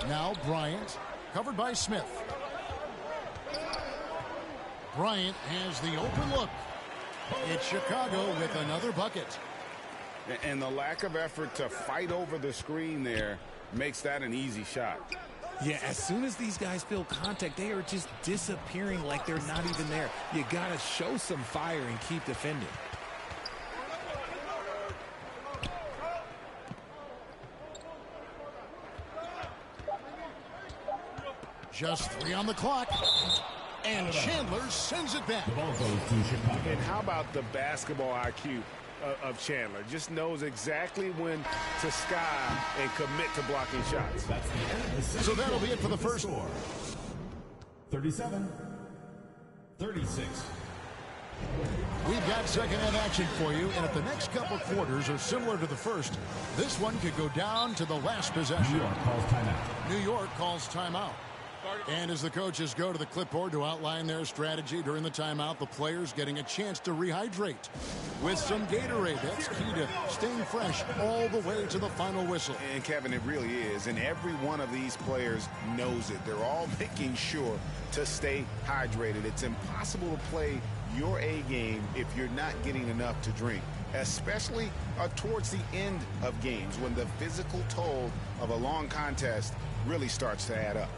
Now Bryant. Covered by Smith. Bryant has the open look. It's Chicago with another bucket. And the lack of effort to fight over the screen there makes that an easy shot. Yeah, as soon as these guys feel contact, they are just disappearing like they're not even there. You got to show some fire and keep defending. Just 3 on the clock. And Chandler sends it back. The ball goes to Chicago. And how about the basketball IQ of Chandler? Just knows exactly when to sky and commit to blocking shots. That's the end of the second. So that'll be it for the first. 37-36. We've got second half action for you, and if the next couple quarters are similar to the first, this one could go down to the last possession. New York calls timeout. New York calls timeout. And as the coaches go to the clipboard to outline their strategy during the timeout, the players getting a chance to rehydrate with some Gatorade. That's key to staying fresh all the way to the final whistle. And Kevin, it really is. And every one of these players knows it. They're all making sure to stay hydrated. It's impossible to play your A game if you're not getting enough to drink, especially towards the end of games when the physical toll of a long contest really starts to add up.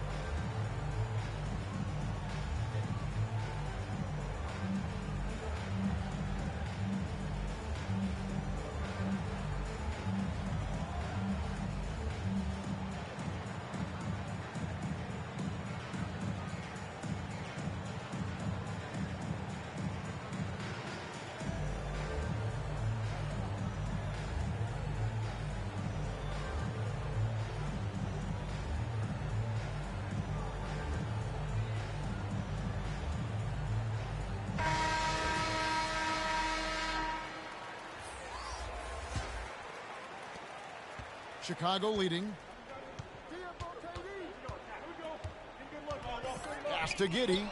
Chicago leading. Pass to Giddey.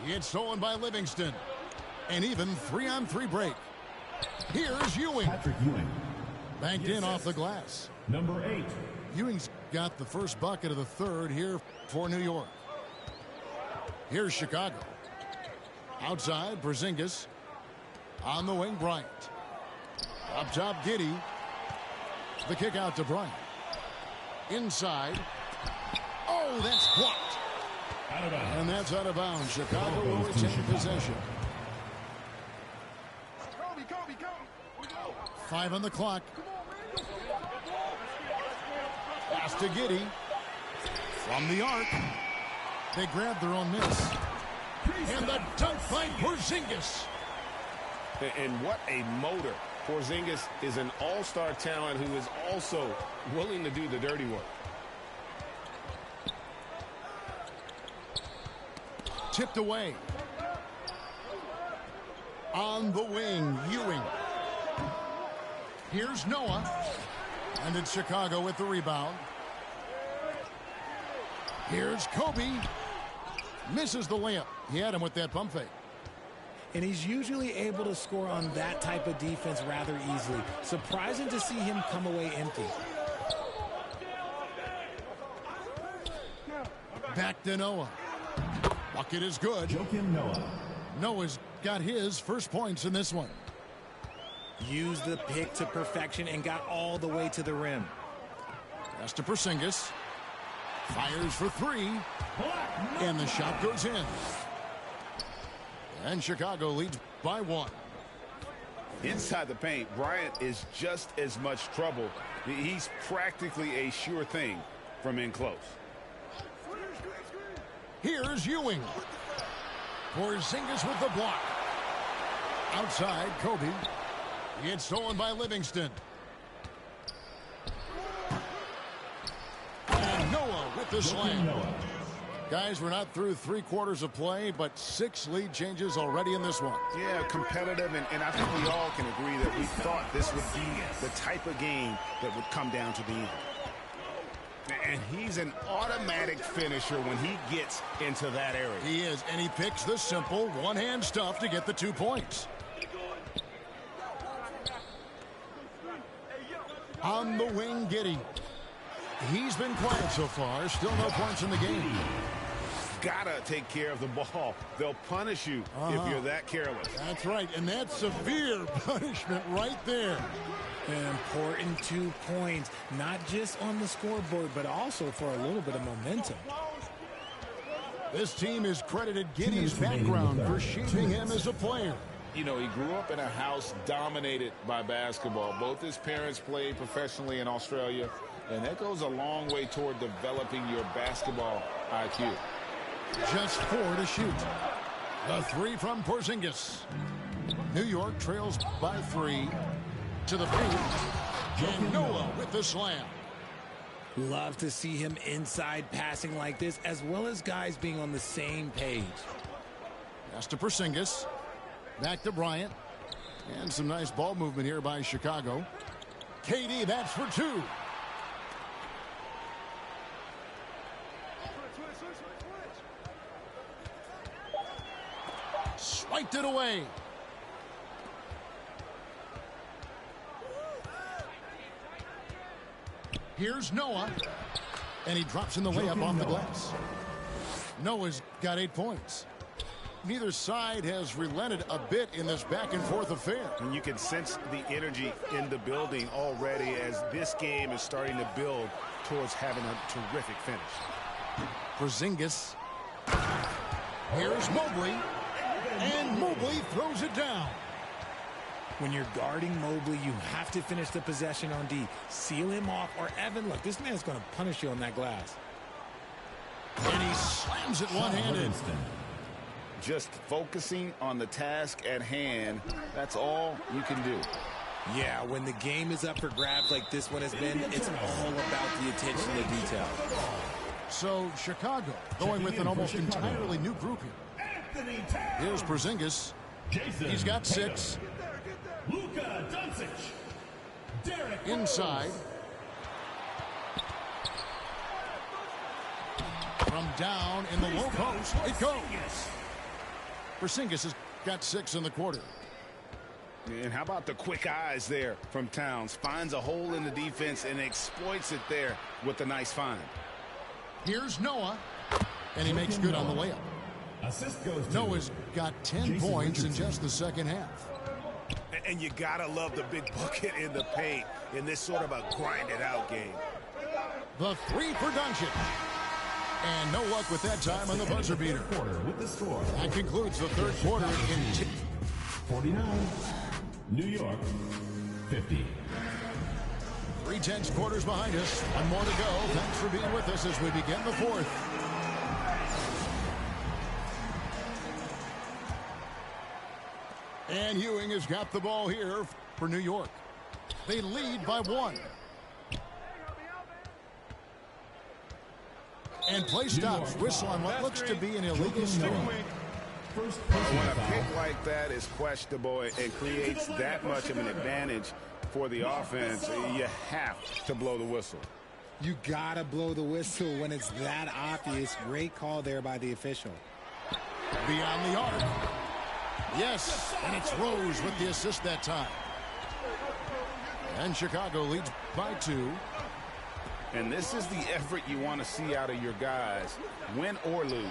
It's stolen by Livingston. An even 3-on-3 break. Here's Ewing. Patrick Ewing. Banked in off the glass. Number 8. Ewing's got the first bucket of the third here for New York. Here's Chicago. Outside, Porzingis. On the wing, Bryant. Up top, Giddey. The kick out to Bryant. Inside. Oh, that's blocked. Out of bounds. And that's out of bounds. Chicago will retain possession. 5 on the clock. Pass to Giddey. From the arc. They grab their own miss. And the dunk by Porzingis. And what a motor. Porzingis is an all-star talent who is also willing to do the dirty work. Tipped away. On the wing, Ewing. Here's Noah. And it's Chicago with the rebound. Here's Kobe. Misses the layup. He had him with that pump fake. And he's usually able to score on that type of defense rather easily. Surprising to see him come away empty. Back to Noah. Bucket is good. Joakim Noah. Noah's got his first points in this one. Used the pick to perfection and got all the way to the rim. Pass to Porzingis. Fires for three. And the shot goes in. And Chicago leads by one. Inside the paint, Bryant is just as much trouble. He's practically a sure thing from in close. Here's Ewing. Porzingis with the block. Outside, Kobe. It's stolen by Livingston. And Noah with the slam. Guys, we're not through 3/4 of play, but 6 lead changes already in this one. Yeah, competitive, and I think we all can agree that we thought this would be the type of game that would come down to the end. And he's an automatic finisher when he gets into that area. He is, and he picks the simple one-hand stuff to get the 2 points. On the wing, Giddey. He's been quiet so far. Still no points in the game. Gotta take care of the ball. They'll punish you if you're that careless. That's right, and that's severe punishment right there. An important 2 points, not just on the scoreboard, but also for a little bit of momentum. This team is credited Giddey's background for shaping him as a player. You know, he grew up in a house dominated by basketball. Both his parents played professionally in Australia, and that goes a long way toward developing your basketball IQ. Just 4 to shoot. The 3 from Porzingis. New York trails by 3 to the paint. And Noah with the slam. Love to see him inside passing like this, as well as guys being on the same page. Pass to Porzingis. Back to Bryant. And some nice ball movement here by Chicago. KD, that's for 2. Swiped it away. Here's Noah. And he drops in the layup off the glass. Noah's got 8 points. Neither side has relented a bit in this back-and-forth affair. And you can sense the energy in the building already as this game is starting to build towards having a terrific finish. Porzingis. Here's Mobley. And Mobley throws it down. When you're guarding Mobley, you have to finish the possession on D. Seal him off, or Evan, look, this man's going to punish you on that glass. And he slams it one-handed. Just focusing on the task at hand, that's all you can do. Yeah, when the game is up for grabs like this one has been, it's all about the attention to detail. So Chicago going with an almost entirely new group here. Here's Porzingis. He's got 6. Luka Doncic. Derek Inside. From down in the low post, it goes. Porzingis has got 6 in the quarter. And how about the quick eyes there from Towns? Finds a hole in the defense and exploits it there with a nice find. Here's Noah. And he makes good on the layup. Assist goes to Noah's got 10 points in just the second half. And you gotta love the big bucket in the paint in this sort of a grinded-out game. The 3 for Doncic. And no luck with that time on the buzzer beater. quarter with the score. That concludes the third quarter in 49. New York, 50. 3/10 quarters behind us. One more to go. Thanks for being with us as we begin the fourth. And Ewing has got the ball here for New York. They lead by 1. And play stops. Whistle on what looks to be an illegal screen. When a pick like that is questionable and creates that much of an advantage for the offense, you have to blow the whistle. You gotta blow the whistle when it's that obvious. Great call there by the official. Beyond the arc. Yes, and it's Rose with the assist that time. And Chicago leads by 2. And this is the effort you want to see out of your guys, win or lose.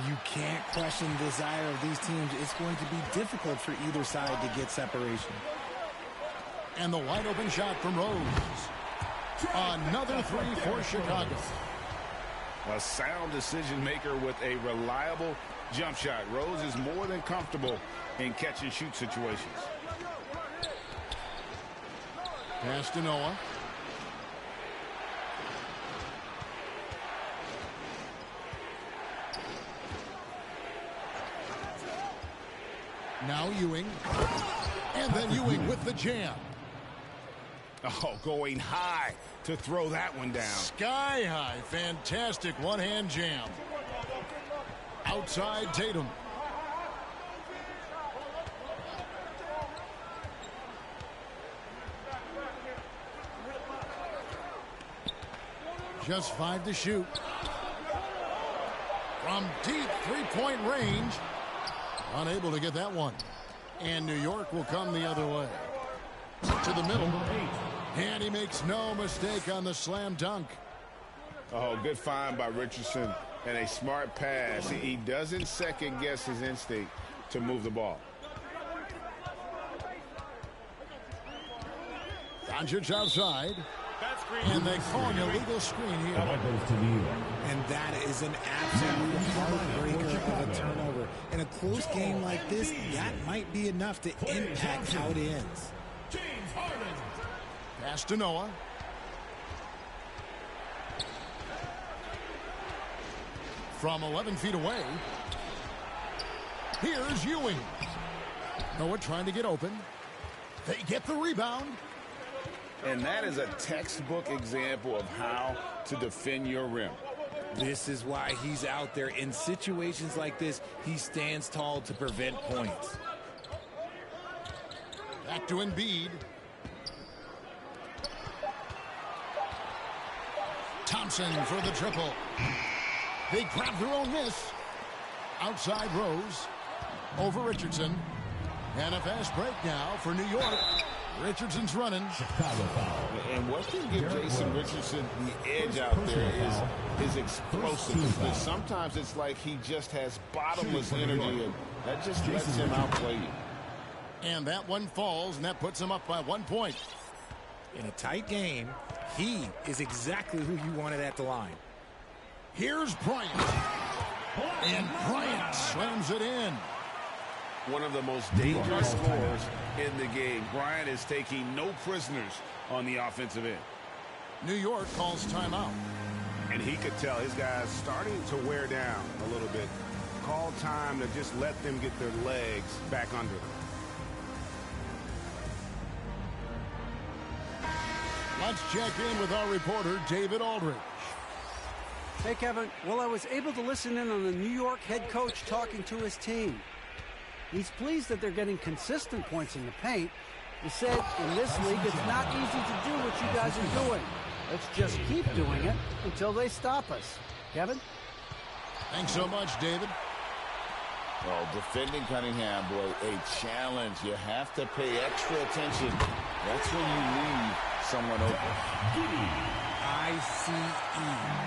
You can't question the desire of these teams. It's going to be difficult for either side to get separation. And the wide open shot from Rose. Another 3 for Chicago. A sound decision maker with a reliable jump shot. Rose is more than comfortable in catch and shoot situations. Pass to Noah. Now Ewing. And then Ewing with the jam. Oh, going high to throw that one down. Sky high. Fantastic one-hand jam. Outside Tatum. Just 5 to shoot. From deep three-point range. Unable to get that one. And New York will come the other way. To the middle. And he makes no mistake on the slam dunk. Oh, good find by Richardson and a smart pass. He doesn't second guess his instinct to move the ball. Doncic outside. And they call an illegal screen here. And that is an absolute heartbreaker of a turnover. In a close game like this, that might be enough to impact how it ends. Pass to Noah. From 11 feet away. Here's Ewing. Noah trying to get open. They get the rebound. And that is a textbook example of how to defend your rim. This is why he's out there. In situations like this, he stands tall to prevent points. Back to Embiid. Thompson for the triple. They grab their own miss. Outside Rose. Over Richardson. And a fast break now for New York. Richardson's running. And what can give Jason Richardson the edge out there is his explosiveness. Sometimes it's like he just has bottomless energy, and that just lets him outplay you. And that one falls, and that puts him up by 1 point. In a tight game, he is exactly who you wanted at the line. Here's Bryant. And Bryant slams it in. One of the most dangerous scorers in the game. Bryant is taking no prisoners on the offensive end. New York calls timeout. And he could tell his guys starting to wear down a little bit. Call time to just let them get their legs back under them. Let's check in with our reporter, David Aldridge. Hey, Kevin. Well, I was able to listen in on the New York head coach talking to his team. He's pleased that they're getting consistent points in the paint. He said, in this league, it's not easy to do what you guys are doing. Let's just keep doing it until they stop us. Kevin? Thanks so much, David. Well, defending Cunningham, boy, a challenge. You have to pay extra attention. That's when you leave someone open. I-C-E,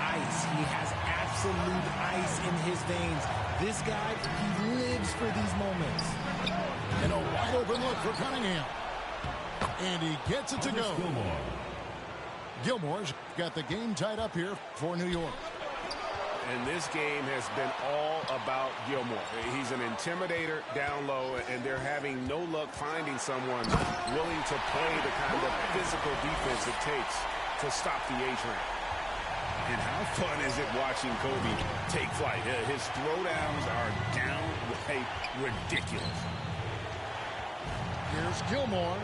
ice. He has absolute ice in his veins. This guy, he lives for these moments. And a wide open look for Cunningham. And he gets it to go. Gilmore's got the game tied up here for New York. And this game has been all about Gilmore. He's an intimidator down low, and they're having no luck finding someone willing to play the kind of physical defense it takes to stop the A-train. And how fun is it watching Kobe take flight? His throwdowns are downright ridiculous. Here's Gilmore.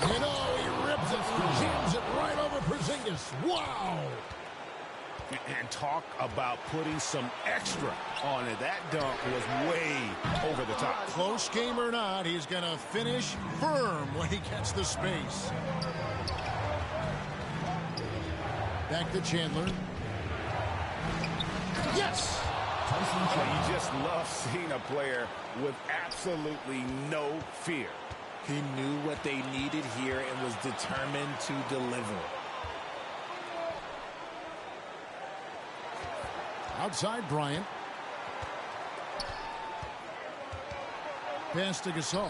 You know, he rips it and jams it right over Porzingis. Wow! And talk about putting some extra on it. That dunk was way over the top. Close game or not, he's going to finish firm when he gets the space. Back to Chandler. Yes! You just love seeing a player with absolutely no fear. He knew what they needed here and was determined to deliver. Outside Bryant. Pass to Gasol.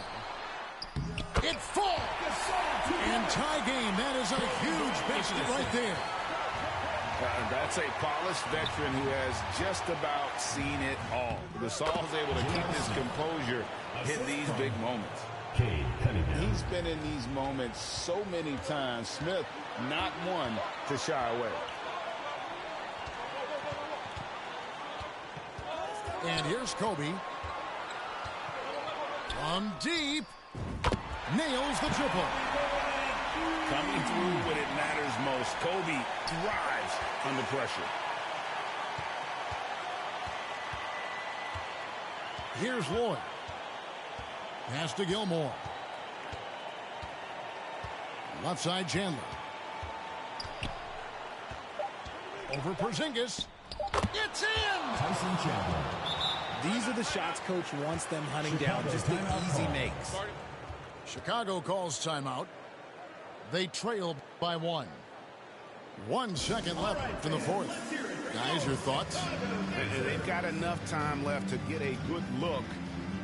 It falls! And tie game. That is a huge basket right there. That's a polished veteran who has just about seen it all. Gasol's able to keep his composure in these big moments. He's been in these moments so many times. Smith, not one to shy away. And here's Kobe. From deep. Nails the triple. Coming through when it matters most. Kobe thrives under pressure. Here's Lloyd. Pass to Gilmore. Left side Chandler. Over Porzingis. It's in! Tyson Chandler. These are the shots coach wants them hunting down, just the easy makes. Chicago calls timeout. They trail by 1. 1 second left in the fourth. Guys, your thoughts? They've got enough time left to get a good look.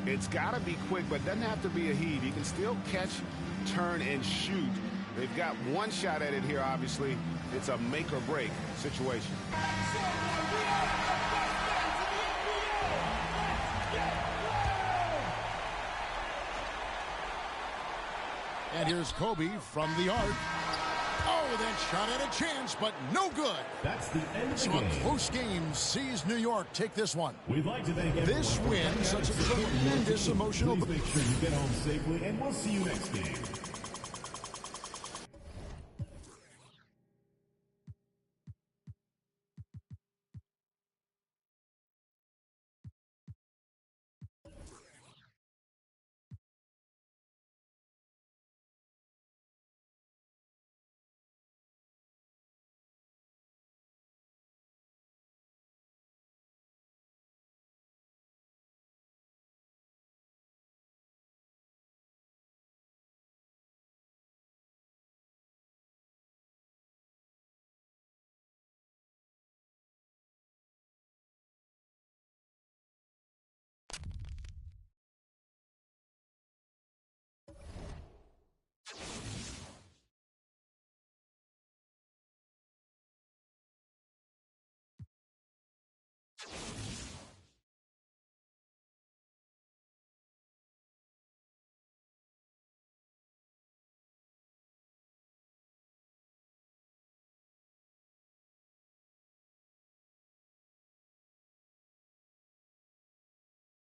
It's got to be quick, but doesn't have to be a heave. You can still catch, turn, and shoot. They've got one shot at it here, obviously. It's a make-or-break situation. And here's Kobe from the arc. Oh, that shot had a chance, but no good. That's the end of the So game. a close game sees New York take this one. We'd like to thank This everyone for win, coming out such a to support tremendous Liberty. emotional. Please make sure you get home safely, and we'll see you next game.